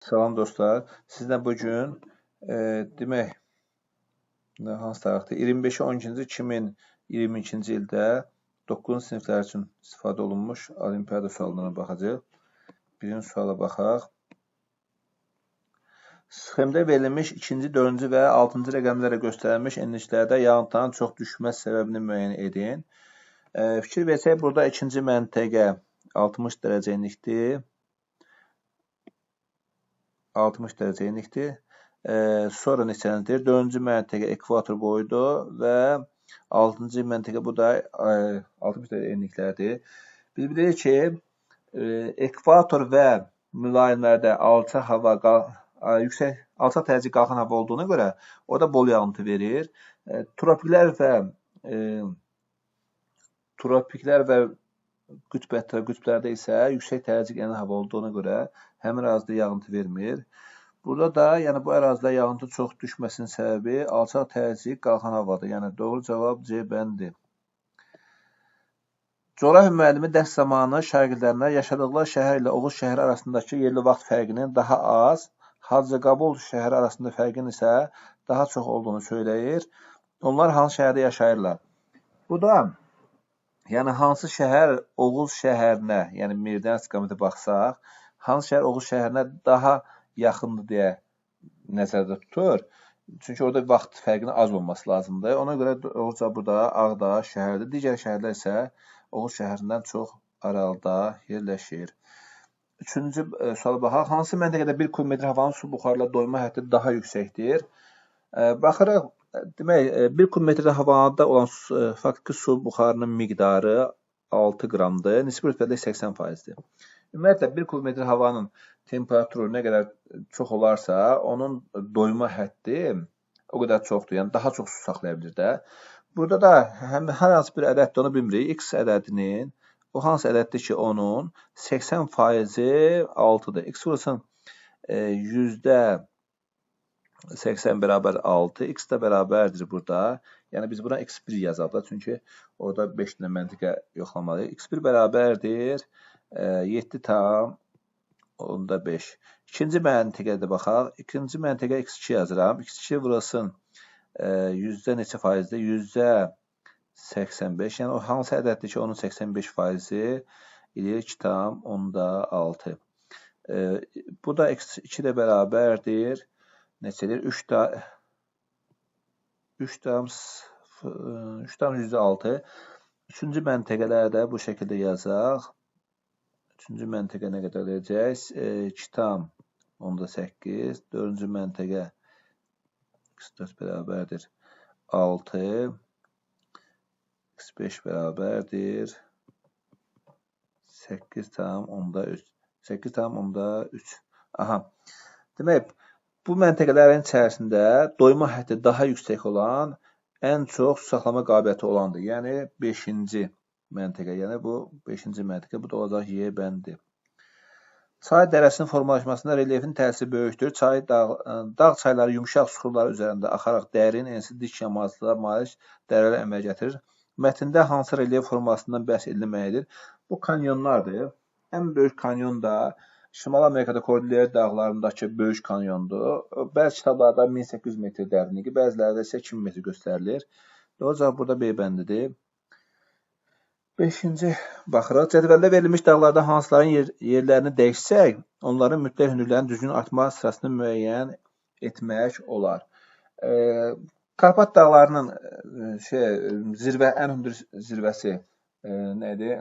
Salam dostlar. Sizlə bugün demək hansı tarixdə 25-12-2022-ci ildə 9-cu siniflər üçün istifadə olunmuş olimpiada suallarına baxacağıq. Birinci suala baxaq. Sxemdə verilmiş 2-ci, 4-cü və 6-cı rəqəmlərlə göstərilmiş enliklərdə yağıntıların çox düşməsi səbəbini müəyyən edin. Fikir versək, burada 2-ci məntəqə 60 dərəcə enlikdir. 60 dərəcə enlikdir. Sonra neçəndir? 4-cü məntəqə ekvator boyudur və 6-cı məntəqə bu da 60 dərəcə enliklərdir. Biz bilirik ki, ekvator və mülayimlərdə alçaq dərəcə qalxan hava olduğuna görə orada bol yağıntı verir. Tropiklər və qütblərdə isə yüksək dərəcə gələn hava olduğuna görə həmin ərazidə yağıntı vermir. Burada da, yəni bu ərazidə yağıntı çox düşməsinin səbəbi alçaq dərəcə qalxan havadır. Yəni doğru cavab C bəndir. Coğrafiya müəllimi dərs zamanı şagirdlərinə yaşadıqları şəhər ilə Oğuz şəhəri arasındakı yerli vaxt fərqinin daha az, Hacıqabul şəhəri arasında fərqin isə daha çox olduğunu söyləyir. Onlar hansı şəhərdə yaşayırlar? Bu da yəni hansı şəhər Oğuz şəhərinə, yəni meridian istiqamətə baxsaq, hansı şəhər Oğuz şəhərinə daha yaxındır deyə nəzərdə tutur. Çünki orada vaxt fərqinin az olması lazımdır. Ona görə Oğuz burada Ağdağ şəhərdir. Digər şəhərlər isə Oğuz şəhərindən çox aralıda yerləşir. Üçüncü suala baxaq. Hansı məntəqədə 1 kubmetr havanın su buxarla doyma həddi daha yüksəkdir? Baxırıq, demək 1 kubmetrdə havada olan faktiki su buxarının miqdarı 6 qramdır. Nisbi rütbədə 80%-dir. Ümumiyyətlə 1 kubmetr havanın temperaturu nə qədər çox olarsa, onun doyma həddi o qədər çoxdur. Yəni daha çox su saxlaya bilir də. Burada da hər hansı bir ədəddir, onu bilmirik. X ədədinin o hansı ədəddir ki, onun 80%-i 6-dır. X vurulsun %80 bərabər 6. X də bərabərdir burada. Yəni biz buna X1 yazaq, çünki orada 5 dənə məntəqə yoxlamalıyıq. X1 bərabərdir 7,5. İkinci məntəqədə baxaq. İkinci məntəqə X2 yazıram. X2 vurulsun yüzdə neçə faizdir? %85. Yəni o hansı ədəddir ki, onun 85%-i ilə 2,6. Bu da X2 də bərabərdir. Neçədir? 3,6. Üçüncü məntəqələrdə bu şəkildə yazaq. Üçüncü məntəqə nə qədər olacaq? 2,8. Dördüncü məntəqə X4 bərabərdir 6. X5 bərabərdir 8,3. 8,3. Aha. Demək, bu məntəqələrin içərisində doyma həddi daha yüksək olan, ən çox su saxlama qabiliyyəti olandır. Yəni 5-ci məntəqə. Yəni bu 5-ci məntəqə. Bu da olacaq Y bəndi. Çay dərəsinin formalaşmasında relyefin təsiri böyükdür. Dağ çayları yumşaq suxurlar üzərində axaraq dərin, ensiz dik yamaclığa malik dərələr əmələ gətirir. Mətndə hansı relyef formasından bəhs edilməlidir? Bu kanyonlardır. Ən böyük kanyon da Şimali Amerikada Kordilyer dağlarındakı böyük kanyondur. Bəzi kitablarda 1800 metr dərinliyi, bəzilərdə isə 2000 metr göstərilir. Doğru cavab burada B bəndidir. 5-ci baxırıq. Cədvəldə verilmiş dağlarda hansıların yerlərini dəyişsək, onların mütləq hündürlüklərinin düzgün artma sırasını müəyyən etmək olar. Karpat dağlarının ən hündür zirvəsi nədir?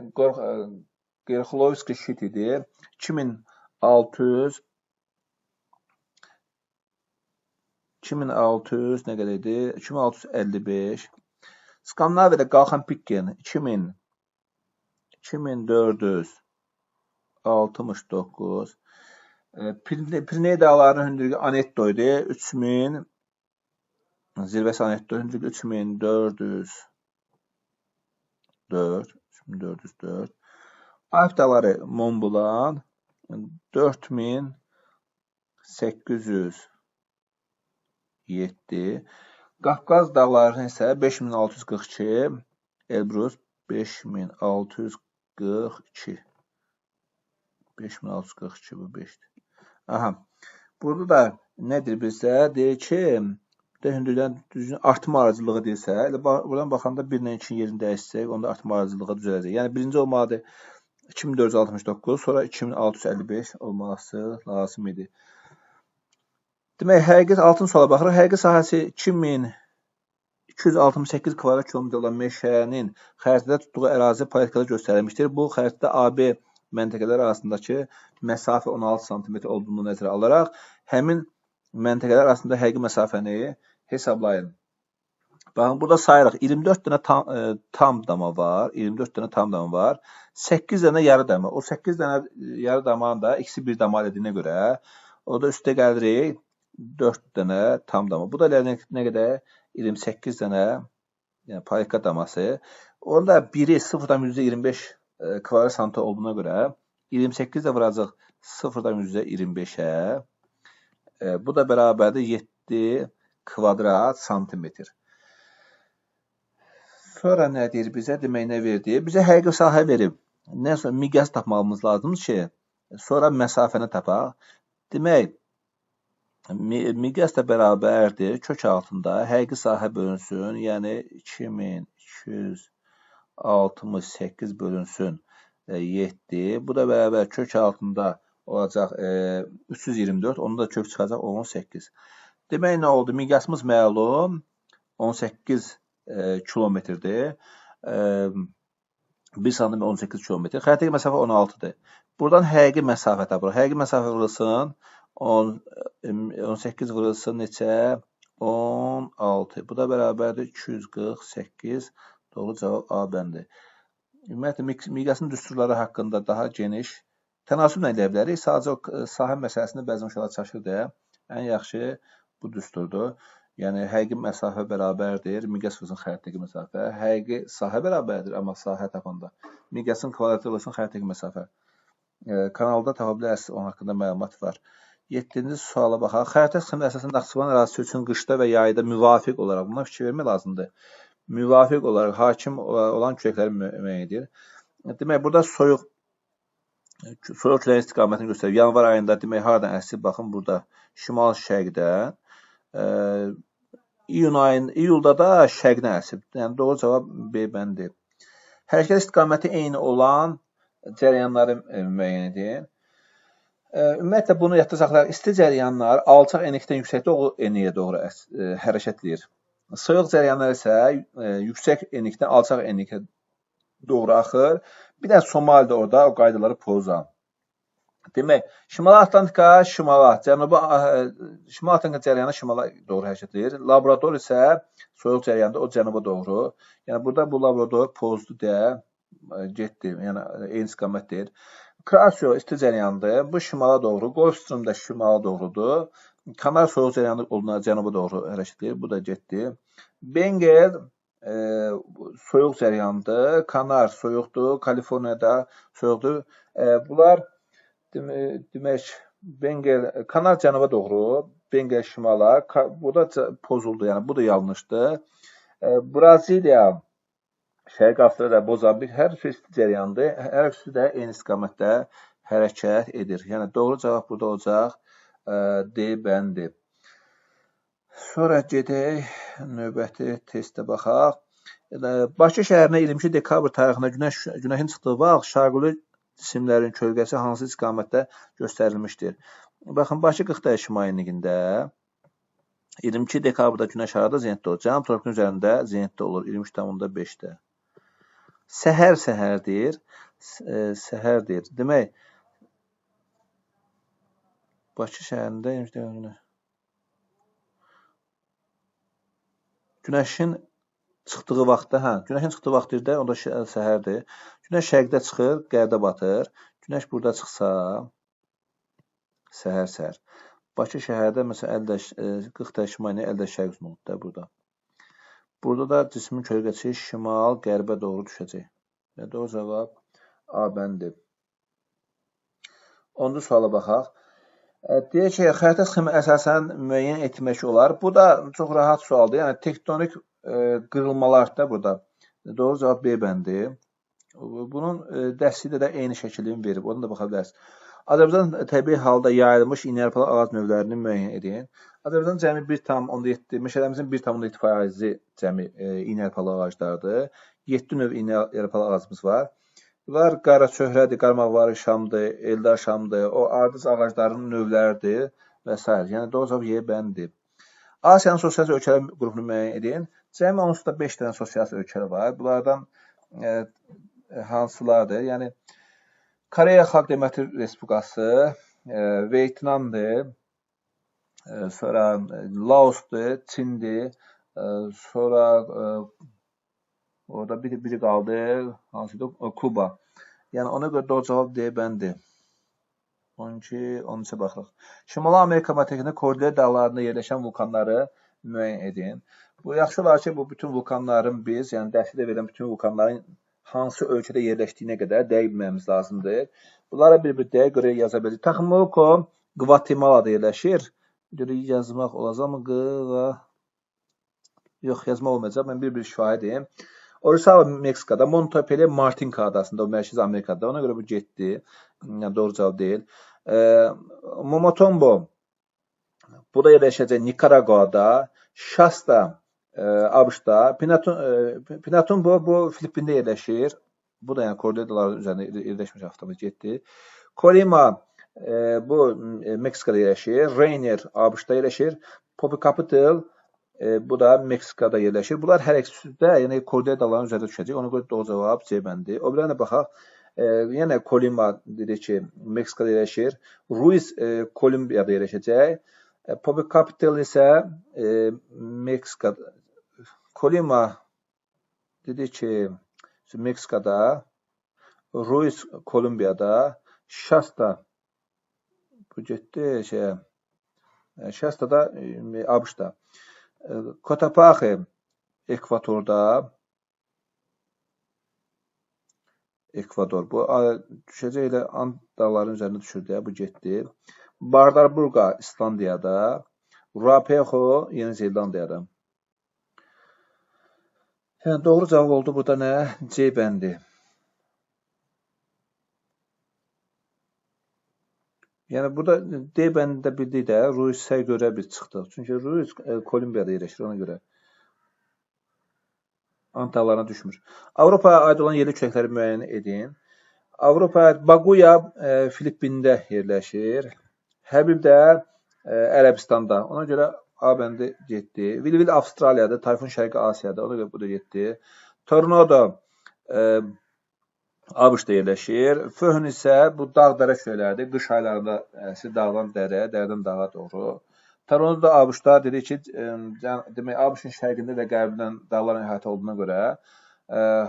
Gerxlovski şitidir. 2600 nə qədər idi? 2655. Skandinaviyada qalxan Pikken 2469. Piriney dağlarının hündürlüyü Anetto idi. 3000 zirvəsi Anetto hündürlüyü 3404. Alp dağları Mont Blanc 4807. Qafqaz dağlarının isə 5642. Elbrus 5642. 5642 bu 5'dir. Aha. Burada da nədir bizdə? Deyir ki, hündürlüyün düzgün artma aracılığı deyilsə, elə buradan baxanda 1 ilə 2-nin yerini dəyişsək, onda artma aracılığı düzələcək. Yəni birinci olmalıdır 2469, sonra 2655 olması lazım idi. Demək, həqiqət altın suala baxırıq. Həqiqət sahəsi 2268 kvadrat kilometr olan meşənin xəritədə tutduğu ərazi politikada göstərilmişdir. Bu xəritədə AB məntəqələr arasındakı məsafə 16 sm olduğunu nəzərə alaraq, həmin məntəqələr arasında həqiqi məsafəni hesablayın. Baxın, burada sayırıq. 24 dənə tam dama var. 24 dənə tam dama var. 8 dənə yarı dama. O 8 dənə yarı damanın da ikisi bir dama ediyinə görə, o da üstə gəlirik 4 dənə tam dama. Bu da nə qədər? 28 dənə yəni parika daması. Onda biri 0,25 kvadrat santim olduğuna görə 28 də vuracaq 0,25-ə. Bu da bərabərdir 7 kvadrat santimetr. Sonra nə deyir bizə? Demək, nə verdi? Bizə həqiqi sahə verib. Nə sonra miqyas tapmamız lazımdır ki, sonra məsafəni tapaq. Demək, miqyas da bərabərdir. Kök altında həqiqi sahə bölünsün. Yəni 2268 bölünsün 7. Bu da bərabər kök altında olacaq 324. Onu da kök çıxacaq 18. Demək, nə oldu? Miqyasımız məlum 18 kilometrdir. 1 santim 18 kilometr. Xəritəki məsafə 16-dır. Buradan həqiqi məsafə tapırıq. Həqiqi məsafə vurulsun 18 vurulsun neçə? 16. Bu da bərabərdir 248. Doğru cavab A bəndir. Ümumiyyətlə, miqyasın düsturları haqqında daha geniş tənasüblə eləyə bilərik. Sadəcə o sahə məsələsində bəzən uşaqlar çaşır deyə. Ən yaxşı bu düsturdur. Yəni, həqiqi məsafə bərabərdir. Miqyas vurulsun xəritəki məsafə. Həqiqi sahə bərabərdir, amma sahə tapanda. Miqyasın kvadratı vurulsun xəritəki məsafə. Kanalda tapa bilərsiniz, onun haqqında məlumat var. 7-ci suala baxaq. Xəritə sxemi əsasında Naxçıvan ərazisi üçün qışda və yayda müvafiq olaraq, buna fikir vermək lazımdır. Müvafiq olaraq hakim olan küləkləri müəyyən edir. Demək, burada soyuq küləyin istiqamətini göstərir. Yanvar ayında demək, haradan əsir? Baxın, burada şimal-şərqdən. İyulda da şərqdən əsir. Yəni, doğru cavab B bəndir. Hərəkət istiqaməti eyni olan cərəyanları müəyyən edir. Ümumiyyətlə, bunu yadda saxlayaq. İsti cərəyanlar alçaq enlikdən yüksək enliyə doğru hərəkət edir. Soyuq cərəyanlar isə yüksək enlikdən alçaq enlikə doğru axır. Bir də Somalidə orada o qaydaları pozan. Demək, Şimali Atlantika şimala, Şimali Atlantika cərəyanı şimala doğru hərəkət edir. Labrador isə soyuq cərəyanda o cənuba doğru. Yəni, burada bu Labrador pozdu deyə getdi. Yəni, eyni istiqamətdir. Krasio isti cərəyandır. Bu şimala doğru. Golfstream də şimala doğrudur. Kanar soyuq cərəyanı olduğuna cənuba doğru hərəkət edir. Bu da getdi. Bengal soyuq cərəyandır. Kanar soyuqdur. Kaliforniyada soyuqdur. Bunlar demək, Kanar cənuba doğru, Bengal şimala. Bu da pozuldu. Yəni, bu da yanlışdır. Braziliya, Şərqi Avstraliya, Mozambik hər ikisi isti cərəyandır. Hər ikisi də eyni istiqamətdə hərəkət edir. Yəni, doğru cavab burada olacaq D bəndir. Sonra gedək, növbəti testə baxaq. Bakı şəhərinə 22 dekabr tarixində günəşin çıxdığı vaxt şarquli cisimlərin kölgəsi hansı istiqamətdə göstərilmişdir? Baxın, Bakı 40 dərəcə şimal enliyində 22 dekabrda günəş harada zenitdə olur? Cənub tropinin üzərində zenitdə olur 23,5-də. Səhərdir. Demək, Bakı şəhərində günəşin çıxdığı vaxtda, günəşin çıxdığı vaxtda o da səhərdir. Günəş şərqdə çıxır, qərbdə batır. Günəş burada çıxsa, səhər. Bakı şəhərdə, məsələn, 40 dərəcə şimal enliyə 50 dərəcə şərq uzunluqda burada. Burada da cismin kölgəsi şimal, qərbə doğru düşəcək. Doğru cavab A bəndir. 10-cu suala baxaq. Deyək ki, xəritə sxemi əsasən müəyyən etmək olar. Bu da çox rahat sualdır. Yəni, tektonik qırılmalar da burada. Doğru cavab B bəndir. Bunun dərslikdə də eyni şəkilini verib. Onu da baxa bilərsiniz. Azərbaycan təbii halda yayılmış iynəyarpaq ağac növlərini müəyyən edin. Azərbaycan cəmi 1,7, meşələrimizin 1,7% cəmi iynəyarpaq ağaclardır. 7 növ iynəyarpaq ağacımız var. Bunlar qara çöhrədir, qarmaqvarı şamdır, eldar şamdır, o ardız ağacların növləridir və s. Yəni doğru cavab Y bəndir. Asiyanın sosial ölkələr qrupunu müəyyən edin. Cəmi onsuz da 5 dənə sosial ölkə var. Bunlardan hansılardır? Yəni Koreya Xalq Demokratik Respublikası, Vyetnamdır, sonra Laosdur, Çindir, sonra orada biri qaldı, hansıdır? Kuba. Yəni ona görə doğru cavab D bəndir. 12, 13-ə baxırıq. Şimali Amerika materikində Kordilyer dağlarında yerləşən vulkanları müəyyən edin. Bu yaxşı olar ki, bu bütün vulkanların biz, yəni dərsdə verilən bütün vulkanların hansı ölkədə yerləşdiyinə qədər dəqiq bilməyimiz lazımdır. Bunlara bir-bir dəqiq görə yaza bilərik. Taxmoko Qvatemalada yerləşir. Görə yazmaq olacaq mı? Yox, yazmaq olmayacaq. Mən bir-bir şifahi edeyim. Orizaba Meksikada, Montepele Martinka adasında, o Mərkəzi Amerikada. Ona görə bu getdi. Yəni doğru cavab deyil. Momotombo, bu da yerləşəcək Nikaraguada, Shasta ABŞ-da, Pinatumbo bu Filippində yerləşir. Bu da yəni Kordilyer üzərində yerləşmiş avtomat getdi. Colima bu Meksikada yerləşir. Rainier ABŞ-da yerləşir. Popocatépetl bu da Meksikada yerləşir. Bunlar hər ikisi də yəni Kordilyer dağlarının üzərində düşəcək. Ona görə doğru cavab C bəndi. O birlərinə baxaq. Yəni Colima dedik ki, Meksikada yerləşir. Ruiz Kolumbiyada yerləşəcək. Popocatépetl isə Meksikada. Colima dedik ki, Meksikada, Ruiz Kolumbiyada, Shasta bu getdi Shasta da ABŞ-da. Cotopaxi Ekvatorda, Ekvador. Bu düşəcək elə Ant dağlarının üzərində düşür deyə bu getdi. Bardarburqa İslandiyada, Ruapeho Yeni Zelandiyada. Yəni doğru cavab oldu burada nə? C bəndi. Yəni burada D bəndində bildik də Ruizə görə biz çıxdıq. Çünki Ruiz Kolumbiyada yerləşir ona görə. Ant dağlarına düşmür. Avropaya aid olan yerli küləkləri müəyyən edin. Avropaya aid Baguya Filippində yerləşir. Həbib də Ərəbistanda. Ona görə A bəndi getdi. Vilvil Avstraliyada, Tayfun Şərqi Asiyada. Ona görə bu da getdi. Tornado ABŞ-da yerləşir. Föhn isə bu dağ-dərə küləkləridir. Qış aylarında dağdan dərə, dərdən dağa doğru. Tornado da ABŞ-da dedik ki, demək ABŞ-ın şərqində və qərbindən dağların əhatə olduğuna görə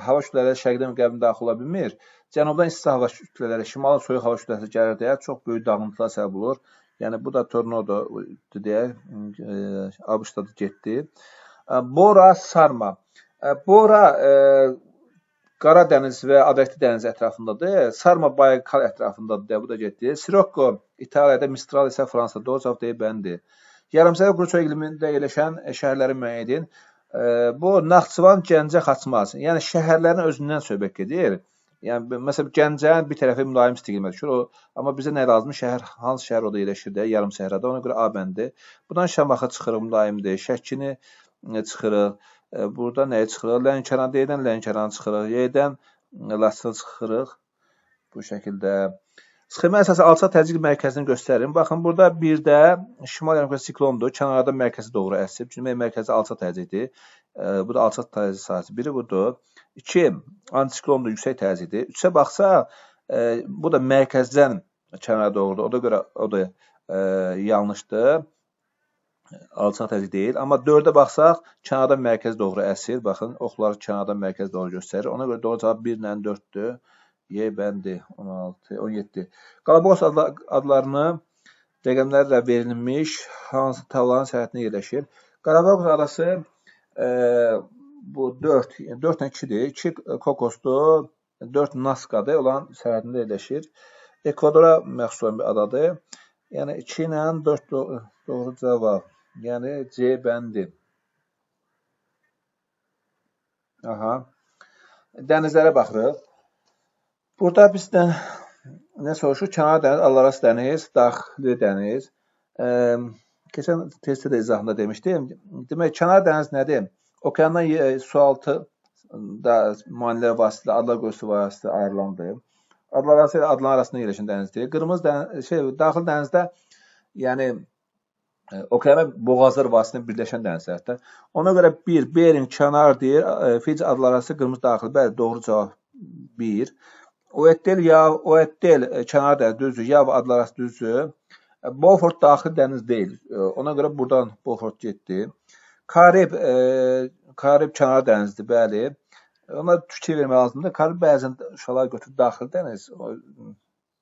hava kütlələri şərqdən və qərbindən daxil ola bilmir. Cənubdan isti hava kütlələri, şimaldan soyuq hava kütləsi gəlir deyə çox böyük dağıntılar səbəb olur. Yəni bu da tornado deyə ABŞ-da getdi. Bora Sarma. Bora Qara dəniz və Adriatik dənizi ətrafındadır. Sarma Baykal ətrafındadır deyə bu da getdi. Sirocco İtaliyada, Mistral isə Fransada. Doğru cavab D bəndi. Yarımsərhəd quru çöl iqlimində yerləşən şəhərləri müəyyən edin. Bu Naxçıvan, Gəncə, Xaçmaz. Yəni şəhərlərin özündən söhbət gedir. Yəni məsələn Gəncənin bir tərəfi mülayim isti qlimə düşür. Amma bizə nə lazımdır? Şəhər hansı şəhər orada yerləşir də, yarım səhrada. Ona görə A bəndi. Buradan Şamaxı çıxırıq, mülayimdir. Şəkini çıxırıq. Burada nəyə çıxırıq? Lənkəran D-dən Lənkəran çıxırıq. Y-dən Laçına çıxırıq. Bu şəkildə. Sxemə əsası alçaq təzyiq mərkəzini göstərin. Baxın, burada bir də şimal yarımkürə siklondur. Kənarda mərkəzi doğru əsib. Çünki mərkəzi alçaq təzyiqdir. Bu da alçaq təzyiq sahəsi. Biri budur. 2. Antisiklondur, yüksək təzyiqdir. 3-ə baxsaq, bu da mərkəzdən kənara doğrudur. O da görə o da yanlışdır. Alçaq təzyiq deyil. Amma 4-ə baxsaq, kənardan mərkəz doğru əsir. Baxın, oxlar kənardan mərkəz doğru göstərir. Ona görə doğru cavab 1 ilə 4-dür. Y bəndi 16, 17. Qalapaqos adlarını rəqəmlərlə verilmiş hansı talanın sərhədində yerləşir? Qalapaqos adası bu 4 ilə 2-dir. 2 Kokosdur, 4 Naskadır olan sərhədində yerləşir. Ekvadora məxsus olan bir adadır. Yəni 2 ilə 4 doğru cavab. Yəni C bəndi. Aha. Dənizlərə baxırıq. Burada bizdən Nə soruşur? Kənar dəniz, Alarası dəniz, daxili dəniz. Keçən testdə də izahında demişdim. Demək, kənar dəniz nədir? Okeandan sualtı da maneələr vasitəsilə, adlar qüvvəsi vasitəsilə ayrılandır. Adlararası ilə adların arasında yerləşən dənizdir. Qırmızı dəniz, daxili dənizdə, yəni okeana boğazlar vasitəsilə birləşən dənizlərdir. Ona görə 1 Bering kənar deyir, Fiji adlararası qırmızı daxili. Bəli, doğru cavab 1. Oetdel kənar dəniz düzdür, Yava adlararası düzdür. Beaufort daxil dəniz deyil. Ona görə buradan Beaufort getdi. Karib kənar dənizdir, bəli. Ona fikir vermək lazımdır. Karib bəzən uşaqlar götürür daxil dəniz.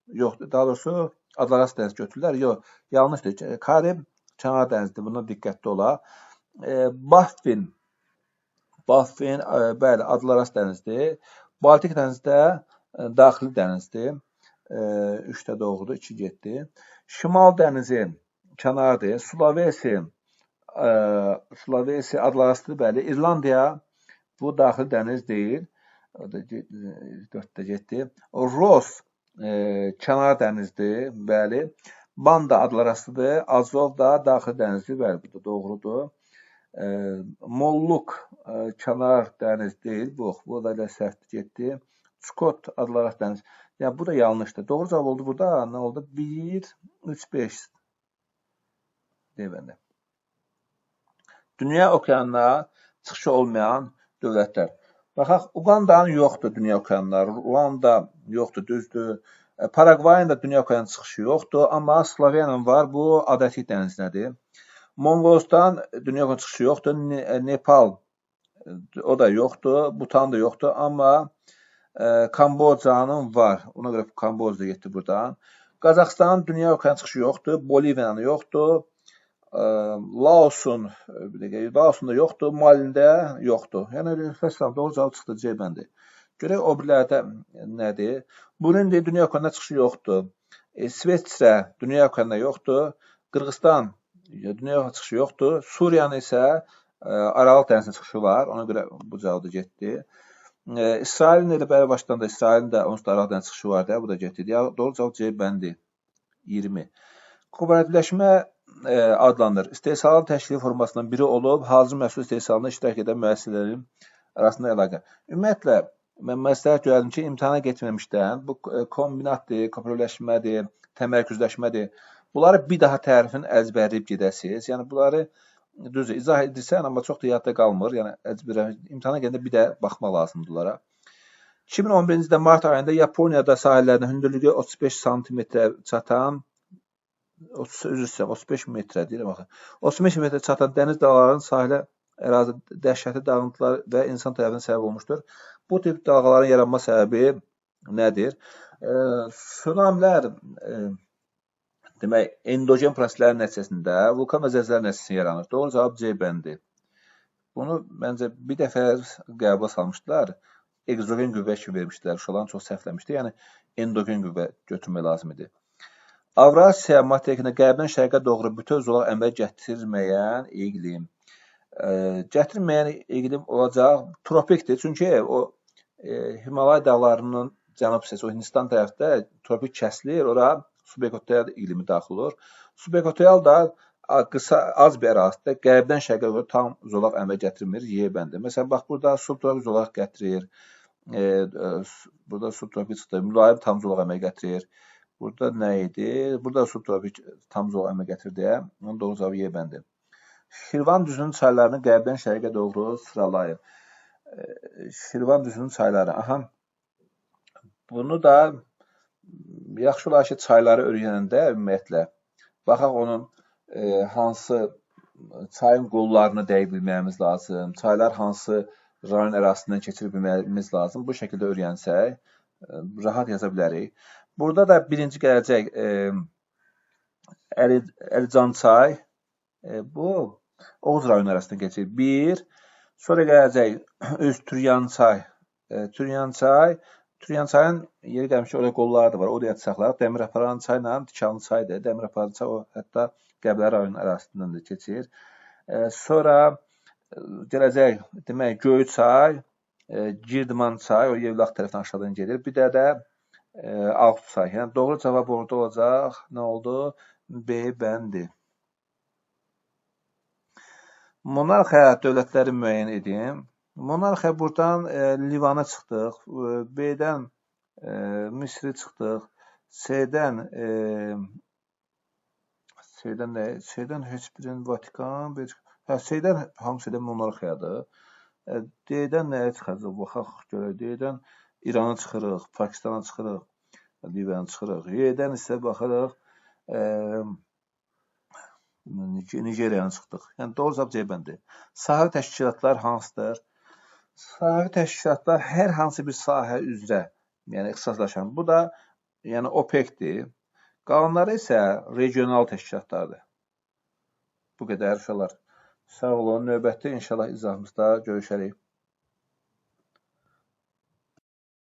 Yoxdur. Daha doğrusu adlararası dəniz götürürlər. Yox, yanlışdır. Karib kənar dənizdir. Buna diqqətli olaq. Baffin, bəli, adlararası dənizdir. Baltik dənizdə daxili dənizdir. 3də doğrudur, 2 getdi. Şimal dənizi kənardır. Sulawesi adlararasıdır, bəli. İrlandiya bu daxili dəniz deyil. O da 4də getdi. Ross kənar dənizdir, bəli. Banda adlararasıdır. Azov da daxili dənizdir, bəli, bu da doğrudur. Molluk kənar dəniz deyil, bu da səhv getdi. Scott adlararası dəniz. Yəni bu da yanlışdır. Doğru cavab oldu burada. Nə oldu? 1, 3, 5. Deməli. Dünya okeanına çıxışı olmayan dövlətlər. Baxaq, Uqandanın yoxdur dünya okeanları. Ruanda yoxdur, düzdür. Paragvayın da dünya okeanına çıxışı yoxdur. Amma Sloveniyanın var. Bu Adriatik dənizinədir. Monqolistan dünya okeanına çıxışı yoxdur. Nepal o da yoxdur. Butan da yoxdur. Amma Kambocanın var. Ona görə Kamboca getdi buradan. Qazaxıstanın dünya okeanına çıxışı yoxdur. Boliviyanın yoxdur. Laosun da yoxdur. Malində yoxdur. Yəni, fəsələ doğru cavab çıxdı C bəndi. Görək o birlərdə nədir? Burundi dünya okeanına çıxışı yoxdur. Sveçrə dünya okeanına yoxdur. Qırğızstan dünya okeanına çıxışı yoxdur. Suriyanın isə Aralıq dənizinə çıxışı var. Ona görə bu cavabda getdi. İsrailin elə bəri başdan da İsrailin də onsuz da Aralıq dənizinə çıxışı var da, bu da getdi. Doğru cavab C bəndi. 20. Kooperativləşmə adlanır. İstehsalat təşkili formasından biri olub, hazır məhsul istehsalında iştirak edən müəssisələrin arasında əlaqə. Ümumiyyətlə, mən məsləhət görərdim ki, imtahana getməmişdən, bu kombinatdır, kooperativləşmədir, təmərküzləşmədir. Bunları bir daha tərifini əzbərləyib gedəsiniz. Yəni, bunları düzdür, izah edirsən, amma çox da yadda qalmır. Yəni, imtahana gələndə bir də baxmaq lazımdır bunlara. 2011-ci ildə mart ayında Yaponiyada sahillərində hündürlüyü 35 sm çatan 35 metrə deyirəm axı. 35 metrə çatan dəniz dalğalarının sahilə ərazi dəhşətli dağıntılar və insan tərəfindən səbəb olmuşdur. Bu tip dalğaların yaranma səbəbi nədir? Tsunamilər demək, endogen proseslərin nəticəsində vulkan və zəlzələ nəticəsində yaranır. Doğru cavab C bəndi. Bunu məncə bir dəfə qəbula salmışdılar. Egzogen qüvvə kimi vermişdilər. Uşaqların çox səhvləmişdi. Yəni, endogen qüvvə götürmək lazım idi. Avrasiya materikində qərbdən şərqə doğru bütöv zolaq əmələ gətirməyən iqlim. Gətirməyən iqlim olacaq tropikdir. Çünki o Himalay dağlarının cənub hissəsi, o Hindistan tərəfdə tropik kəsilir, ora subekvatorial iqlimi daxil olur. Subekvatorial da az bir ərazidə qərbdən şərqə doğru tam zolaq əmələ gətirmir, Y bəndi. Məsələn, bax, burada subtropik zolaq gətirir. Burada subtropik çıxdı, mülayim tam zolaq əmələ gətirir. Burada nə idi? Burada subtropik tam zolaq əmələ gətirir deyə. Onun doğru cavabı Y bəndi. Şirvan düzünün çaylarını qərbdən şərqə doğru sıralayın. Şirvan düzünün çayları. Aha. Bunu da yaxşı olar ki, çayları öyrənəndə ümumiyyətlə baxaq onun hansı çayın qollarını dəyə bilməyimiz lazım, çaylar hansı rayon ərazisindən keçir bilməyimiz lazım. Bu şəkildə öyrənsək, rahat yaza bilərik. Burada da birinci gələcək Əlican çay. Bu Oğuz rayonu arasında keçir. 1. Sonra gələcək Öztüryan çay. Türyan çayın yeri gəlmişsə orada qolları da var. Oraya çıxacaqlar. Dəmir aparan çayla Tikanlı çaydır. Dəmir aparan çay o hətta Qəbələ rayonu arasından da keçir. Sonra gələcək demək Göyçay, Girdman çay, o Yevlax tərəfindən aşağıdan gedir. Bir də 6 say. Yəni doğru cavab orada olacaq. Nə oldu? B bəndi. Monarxiya dövlətləri müəyyən edin. Monarxiya buradan Livana çıxdıq. B-dən Misri çıxdıq. C-dən C-dən heç birinin Vatikan, C-dən hamısı da monarxiyadır. D-dən nəyə çıxacaq? Baxaq görək. D-dən İrana çıxırıq, Pakistana çıxırıq, Livyana çıxırıq. Y-dən isə baxırıq Nigeriyanı çıxdıq. Yəni doğru cavab C bəndi. Sahəvi təşkilatlar hansıdır? Sahəvi təşkilatlar hər hansı bir sahə üzrə, yəni ixtisaslaşan. Bu da yəni OPEC-dir. Qalanları isə regional təşkilatlardır. Bu qədər uşaqlar. Sağ olun. Növbəti inşallah izahımızda görüşərik.